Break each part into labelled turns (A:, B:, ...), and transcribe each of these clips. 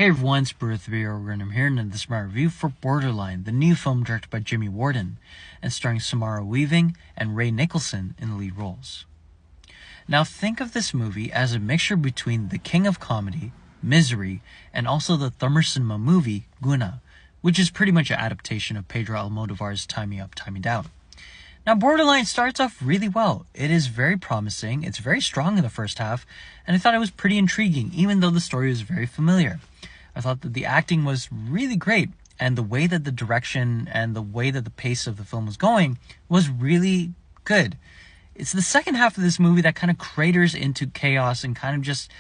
A: Hey everyone, it's Brewer3, and I'm here in this my review for Borderline, the new film directed by Jimmy Warden, and starring Samara Weaving and Ray Nicholson in the lead roles. Now think of this movie as a mixture between the king of comedy, Misery, and also the Tamil cinema movie, Guna, which is pretty much an adaptation of Pedro Almodovar's Tie Me Up, Tie Me Down. Now, Borderline starts off really well. It is very promising, it's very strong in the first half, and I thought it was pretty intriguing, even though the story was very familiar. I thought that the acting was really great, and the way that the direction and the way that the pace of the film was going was really good. It's the second half of this movie that kind of craters into chaos and kind of just...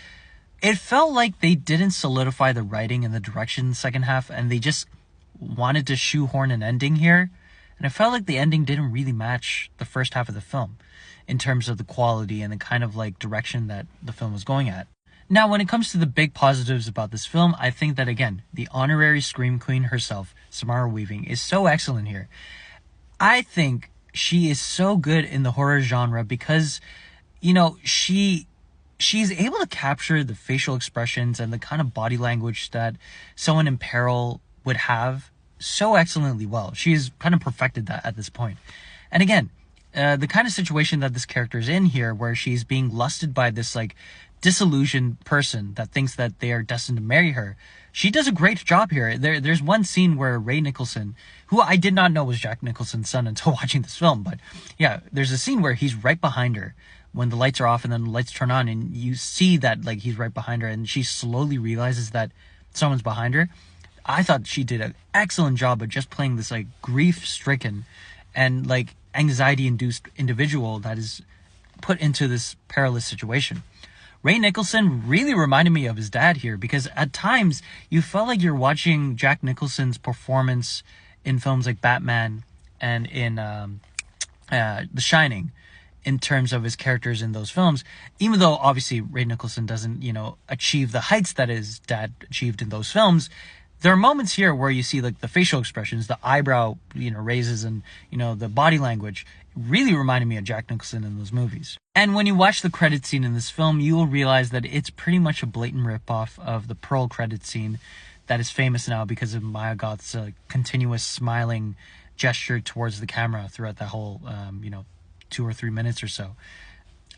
A: It felt like they didn't solidify the writing and the direction in the second half, and they just wanted to shoehorn an ending here. And I felt like the ending didn't really match the first half of the film in terms of the quality and the kind of like direction that the film was going at. Now, when it comes to the big positives about this film, I think that, again, the honorary Scream Queen herself, Samara Weaving, is so excellent here. I think she is so good in the horror genre because, you know, she's able to capture the facial expressions and the kind of body language that someone in peril would have so excellently well. She's kind of perfected that at this point. And again, the kind of situation that this character is in here, where she's being lusted by this like disillusioned person that thinks that they are destined to marry her, she does a great job here. There's one scene where Ray Nicholson, who I did not know was Jack Nicholson's son until watching this film, but yeah, there's a scene where he's right behind her when the lights are off and then the lights turn on, and you see that like he's right behind her, and she slowly realizes that someone's behind her. I thought she did an excellent job of just playing this like grief-stricken and like anxiety-induced individual that is put into this perilous situation. Ray Nicholson really reminded me of his dad here, because at times you felt like you're watching Jack Nicholson's performance in films like Batman and in The Shining, in terms of his characters in those films, even though obviously Ray Nicholson doesn't, achieve the heights that his dad achieved in those films. There are moments here where you see like the facial expressions, the eyebrow, raises, and, the body language really reminded me of Jack Nicholson in those movies. And when you watch the credit scene in this film, you will realize that it's pretty much a blatant ripoff of the Pearl credit scene that is famous now because of Maya Goth's continuous smiling gesture towards the camera throughout that whole, 2 or 3 minutes or so.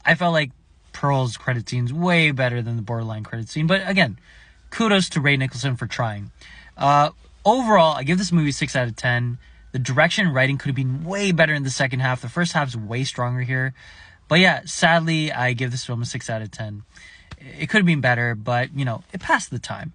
A: I felt like Pearl's credit scene's way better than the Borderline credit scene, but again, kudos to Ray Nicholson for trying. Overall, I give this movie 6 out of 10. The direction and writing could have been way better in the second half. The first half's way stronger here. But yeah, sadly, I give this film a 6 out of 10. It could have been better, but, it passed the time.